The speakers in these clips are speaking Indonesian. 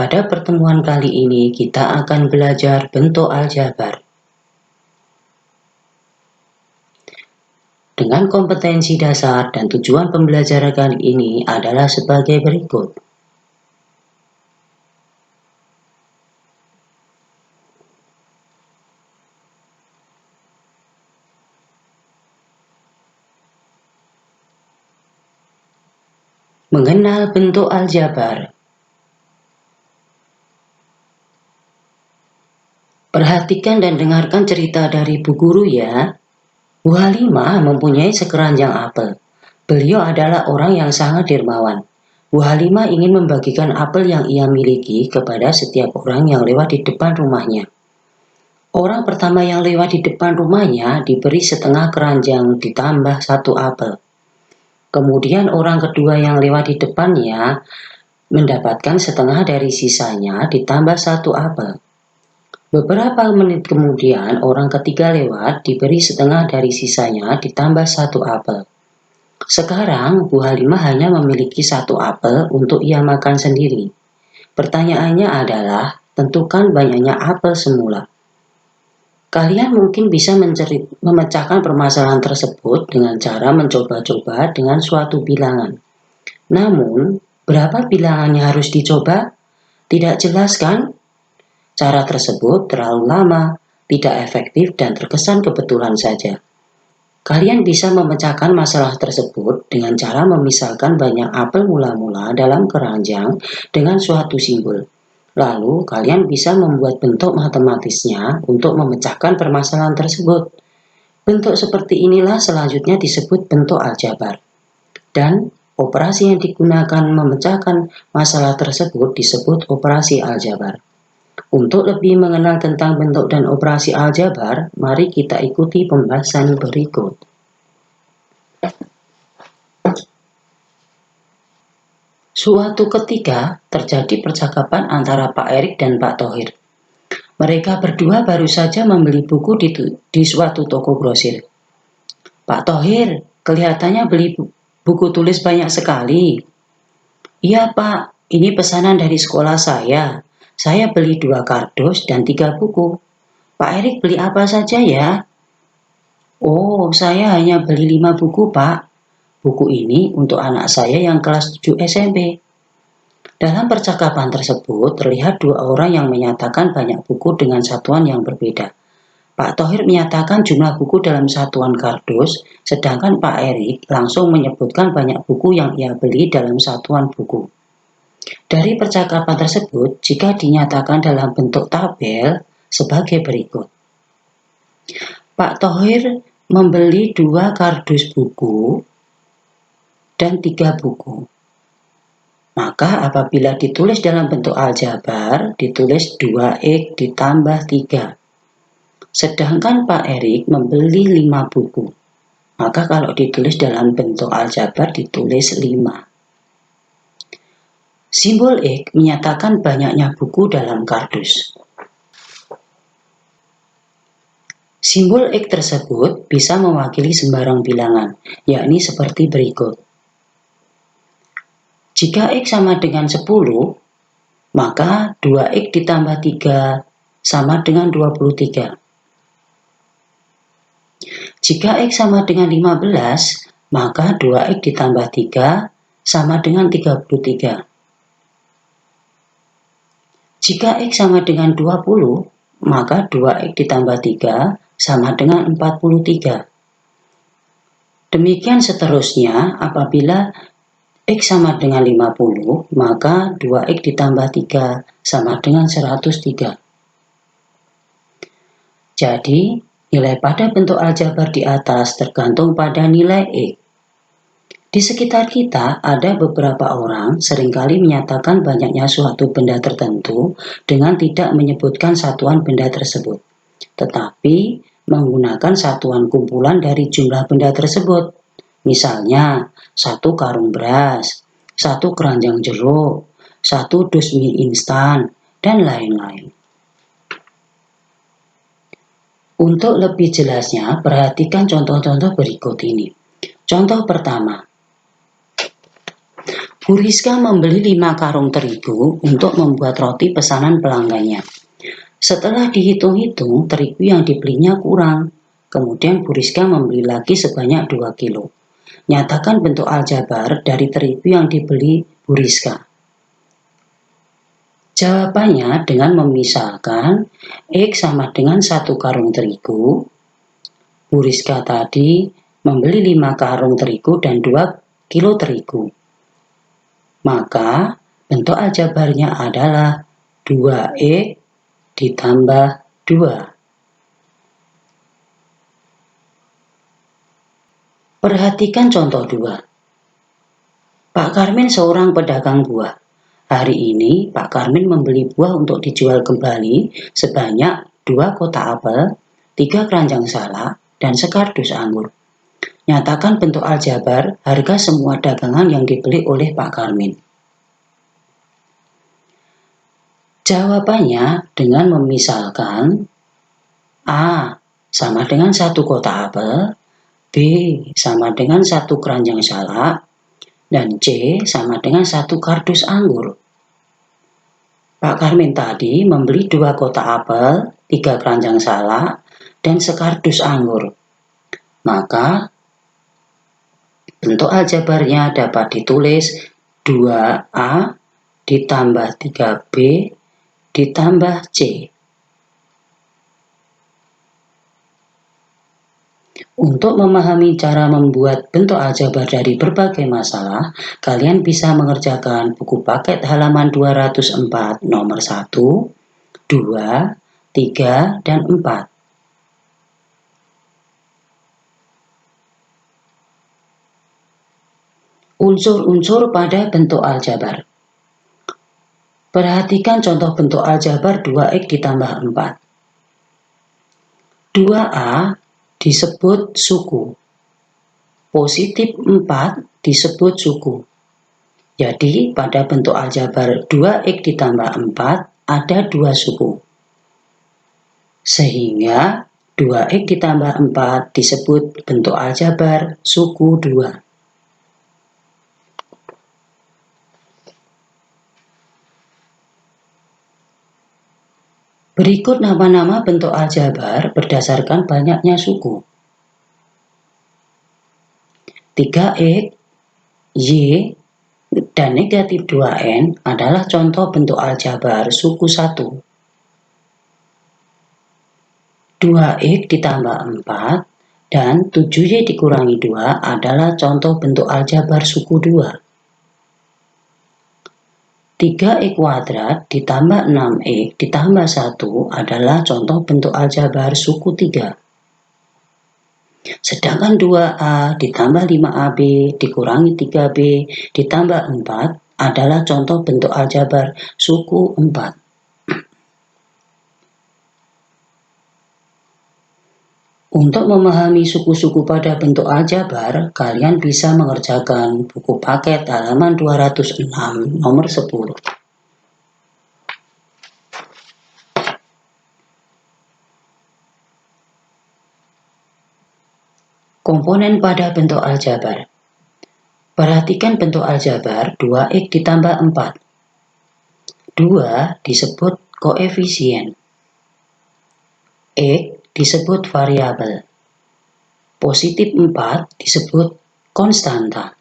Pada pertemuan kali ini kita akan belajar bentuk aljabar. Dengan kompetensi dasar dan tujuan pembelajaran kali ini adalah sebagai berikut. Mengenal bentuk aljabar. Perhatikan dan dengarkan cerita dari Bu Guru ya. Bu Halimah mempunyai sekeranjang apel. Beliau adalah orang yang sangat dermawan. Bu Halimah ingin membagikan apel yang ia miliki kepada setiap orang yang lewat di depan rumahnya. Orang pertama yang lewat di depan rumahnya diberi setengah keranjang ditambah satu apel. Kemudian orang kedua yang lewat di depannya mendapatkan setengah dari sisanya ditambah satu apel. Beberapa menit kemudian orang ketiga lewat diberi setengah dari sisanya ditambah satu apel. Sekarang Bu Halimah hanya memiliki satu apel untuk ia makan sendiri. Pertanyaannya adalah, tentukan banyaknya apel semula. Kalian mungkin bisa memecahkan permasalahan tersebut dengan cara mencoba-coba dengan suatu bilangan. Namun, berapa bilangannya harus dicoba? Tidak jelas kan? Cara tersebut terlalu lama, tidak efektif dan terkesan kebetulan saja. Kalian bisa memecahkan masalah tersebut dengan cara memisahkan banyak apel mula-mula dalam keranjang dengan suatu simbol. Lalu, kalian bisa membuat bentuk matematisnya untuk memecahkan permasalahan tersebut. Bentuk seperti inilah selanjutnya disebut bentuk aljabar. Dan operasi yang digunakan memecahkan masalah tersebut disebut operasi aljabar. Untuk lebih mengenal tentang bentuk dan operasi aljabar, mari kita ikuti pembahasan berikut. Suatu ketika terjadi percakapan antara Pak Erik dan Pak Thohir. Mereka berdua baru saja membeli buku di suatu toko grosir. Pak Thohir, kelihatannya beli buku tulis banyak sekali. Iya Pak, ini pesanan dari sekolah saya. Saya beli 2 kardus dan 3 buku. Pak Erik beli apa saja ya? Oh, saya hanya beli 5 buku Pak. Buku ini untuk anak saya yang kelas 7 SMP. Dalam percakapan tersebut, terlihat 2 orang yang menyatakan banyak buku dengan satuan yang berbeda. Pak Thohir menyatakan jumlah buku dalam satuan kardus, sedangkan Pak Erik langsung menyebutkan banyak buku yang ia beli dalam satuan buku. Dari percakapan tersebut, jika dinyatakan dalam bentuk tabel, sebagai berikut. Pak Thohir membeli 2 kardus buku dan 3 buku. Maka apabila ditulis dalam bentuk aljabar, ditulis 2X ditambah 3. Sedangkan Pak Erik membeli 5 buku. Maka kalau ditulis dalam bentuk aljabar ditulis 5. Simbol X menyatakan banyaknya buku dalam kardus. Simbol X tersebut bisa mewakili sembarang bilangan, yakni seperti berikut. Jika X sama dengan 10, maka 2X ditambah 3 sama dengan 23. Jika X sama dengan 15, maka 2X ditambah 3 sama dengan 33. Jika X sama dengan 20, maka 2X ditambah 3 sama dengan 43. Demikian seterusnya, apabila X sama dengan 50, maka 2X ditambah 3 sama dengan 103. Jadi, nilai pada bentuk aljabar di atas tergantung pada nilai X. Di sekitar kita ada beberapa orang seringkali menyatakan banyaknya suatu benda tertentu dengan tidak menyebutkan satuan benda tersebut, tetapi menggunakan satuan kumpulan dari jumlah benda tersebut. Misalnya, 1 karung beras, 1 keranjang jeruk, 1 dus mie instan, dan lain-lain. Untuk lebih jelasnya, perhatikan contoh-contoh berikut ini. Contoh pertama. Bu Rizka membeli 5 karung terigu untuk membuat roti pesanan pelanggannya. Setelah dihitung-hitung, terigu yang dibelinya kurang. Kemudian Bu Rizka membeli lagi sebanyak 2 kilo. Nyatakan bentuk aljabar dari terigu yang dibeli Bu Rizka. Jawabannya dengan memisalkan X sama dengan 1 karung terigu. Bu Rizka tadi membeli 5 karung terigu dan 2 kilo terigu. Maka bentuk aljabarnya adalah 2X ditambah 2. Perhatikan contoh 2. Pak Karmin seorang pedagang buah. Hari ini Pak Karmin membeli buah untuk dijual kembali sebanyak 2 kotak apel, 3 keranjang salak, dan sekardus anggur. Nyatakan bentuk aljabar harga semua dagangan yang dibeli oleh Pak Karmin. Jawabannya dengan memisalkan A sama dengan 1 kotak apel, B sama dengan 1 keranjang salak, dan C sama dengan 1 kardus anggur. Pak Karmin tadi membeli 2 kotak apel, 3 keranjang salak, dan sekardus anggur. Maka bentuk aljabarnya dapat ditulis 2A ditambah 3B ditambah C. Untuk memahami cara membuat bentuk aljabar dari berbagai masalah, kalian bisa mengerjakan buku paket halaman 204 nomor 1, 2, 3, dan 4. Unsur-unsur pada bentuk aljabar. Perhatikan contoh bentuk aljabar 2x ditambah 4. 2A disebut suku. Positif 4 disebut suku. Jadi pada bentuk aljabar 2x ditambah 4 ada 2 suku. Sehingga 2x ditambah 4 disebut bentuk aljabar suku 2. Berikut nama-nama bentuk aljabar berdasarkan banyaknya suku. 3x, Y, dan negatif 2N adalah contoh bentuk aljabar suku 1. 2x ditambah 4 dan 7Y dikurangi 2 adalah contoh bentuk aljabar suku 2. 3x kuadrat ditambah 6x ditambah 1 adalah contoh bentuk aljabar suku 3. Sedangkan 2A ditambah 5AB dikurangi 3B ditambah 4 adalah contoh bentuk aljabar suku 4. Untuk memahami suku-suku pada bentuk aljabar, kalian bisa mengerjakan buku paket halaman 206 nomor 10. Komponen pada bentuk aljabar. Perhatikan bentuk aljabar 2x ditambah 4. 2 disebut koefisien. X disebut variabel. Positif 4 disebut konstanta.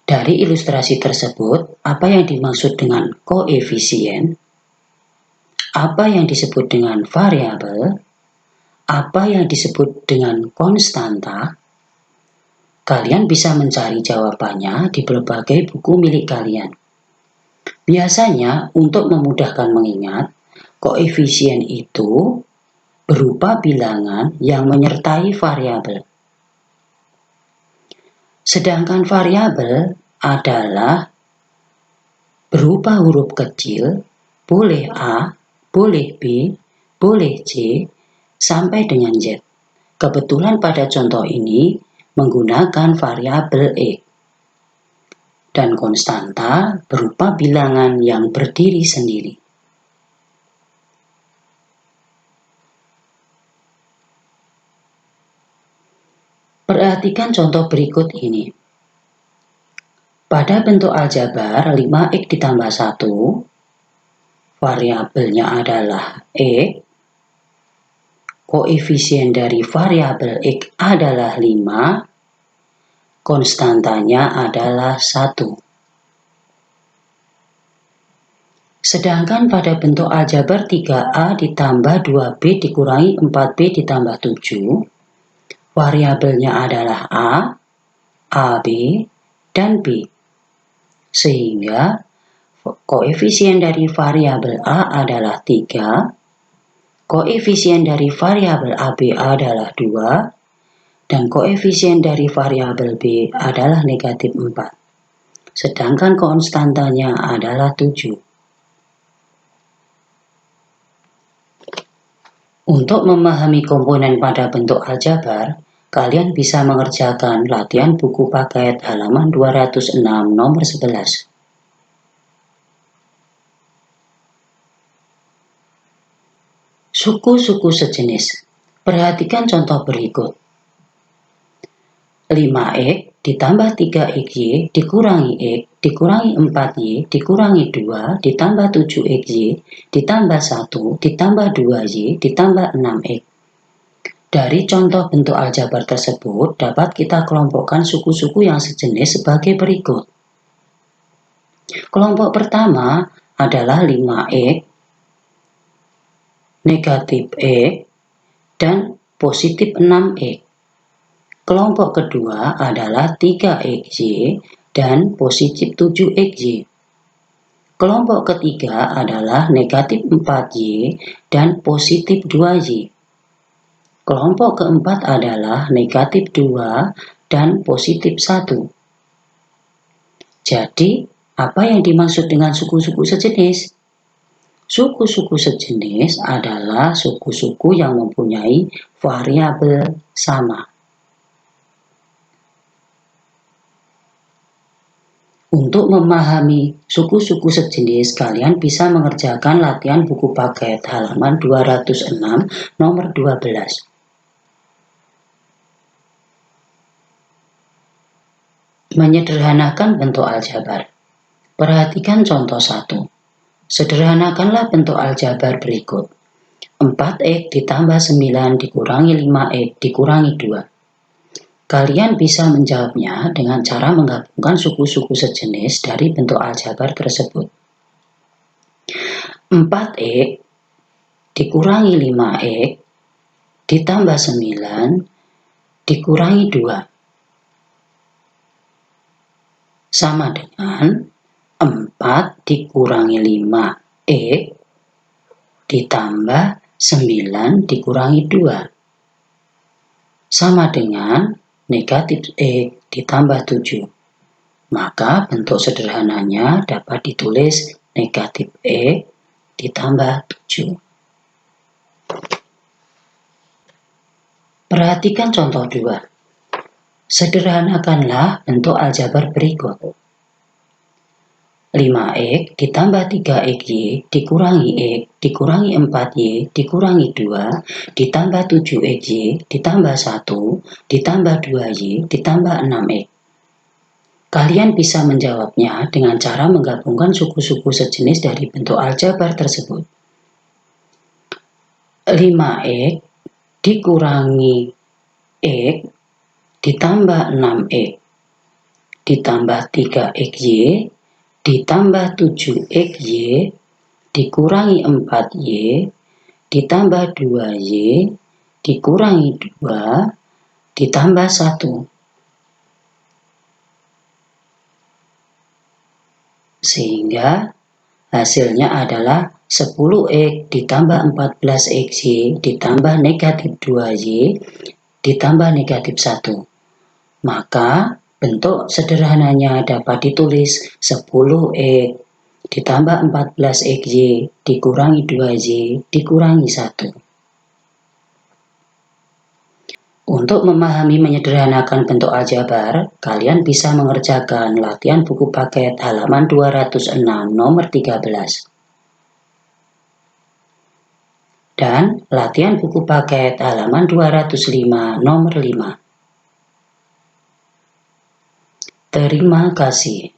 Dari ilustrasi tersebut, apa yang dimaksud dengan koefisien? Apa yang disebut dengan variabel? Apa yang disebut dengan konstanta? Kalian bisa mencari jawabannya di berbagai buku milik kalian. Biasanya, untuk memudahkan mengingat, koefisien itu berupa bilangan yang menyertai variabel. Sedangkan variabel adalah berupa huruf kecil, boleh A, boleh B, boleh C, sampai dengan Z. Kebetulan pada contoh ini menggunakan variabel X. Dan konstanta berupa bilangan yang berdiri sendiri. Perhatikan contoh berikut ini. Pada bentuk aljabar 5x ditambah 1, variabelnya adalah X, koefisien dari variabel X adalah 5, konstantanya adalah 1. Sedangkan pada bentuk aljabar 3A ditambah 2B dikurangi 4B ditambah 7, variabelnya adalah A, AB, dan B. Sehingga koefisien dari variabel A adalah 3, koefisien dari variabel AB adalah 2, dan koefisien dari variabel B adalah negatif 4. Sedangkan konstantanya adalah 7. Untuk memahami komponen pada bentuk aljabar, kalian bisa mengerjakan latihan buku paket halaman 206 nomor 11. Suku-suku sejenis. Perhatikan contoh berikut. 5x ditambah 3xy dikurangi x dikurangi 4y dikurangi 2 ditambah 7xy ditambah 1 ditambah 2y ditambah 6x. Dari contoh bentuk aljabar tersebut dapat kita kelompokkan suku-suku yang sejenis sebagai berikut. Kelompok pertama adalah 5x, negatif x, dan positif 6x. Kelompok kedua adalah 3xy dan positif 7xy. Kelompok ketiga adalah negatif 4y dan positif 2y. Kelompok keempat adalah negatif 2 dan positif 1. Jadi, apa yang dimaksud dengan suku-suku sejenis? Suku-suku sejenis adalah suku-suku yang mempunyai variabel sama. Untuk memahami suku-suku sejenis, kalian bisa mengerjakan latihan buku paket halaman 206 nomor 12. Menyederhanakan bentuk aljabar. Perhatikan contoh 1. Sederhanakanlah bentuk aljabar berikut. 4x ditambah 9 dikurangi 5x dikurangi 2. Kalian bisa menjawabnya dengan cara menggabungkan suku-suku sejenis dari bentuk aljabar tersebut. 4x dikurangi 5x ditambah 9 dikurangi 2 sama dengan 4 dikurangi 5x ditambah 9 dikurangi 2 sama dengan negatif x ditambah 7. Maka bentuk sederhananya dapat ditulis negatif x ditambah 7. Perhatikan contoh 2. Sederhanakanlah bentuk aljabar berikut. 5x ditambah 3xy dikurangi x dikurangi 4y dikurangi 2 ditambah 7xy ditambah 1 ditambah 2y ditambah 6x. Kalian bisa menjawabnya dengan cara menggabungkan suku-suku sejenis dari bentuk aljabar tersebut. 5x dikurangi x ditambah 6x ditambah 3xy ditambah 7xy dikurangi 4y ditambah 2y dikurangi 2 ditambah 1. Sehingga hasilnya adalah 10x ditambah 14xy ditambah negatif 2y ditambah negatif 1. Maka bentuk sederhananya dapat ditulis 10x ditambah 14xy dikurangi 2y dikurangi 1. Untuk memahami menyederhanakan bentuk aljabar, kalian bisa mengerjakan latihan buku paket halaman 206 nomor 13. Dan latihan buku paket halaman 205 nomor 5. Terima kasih.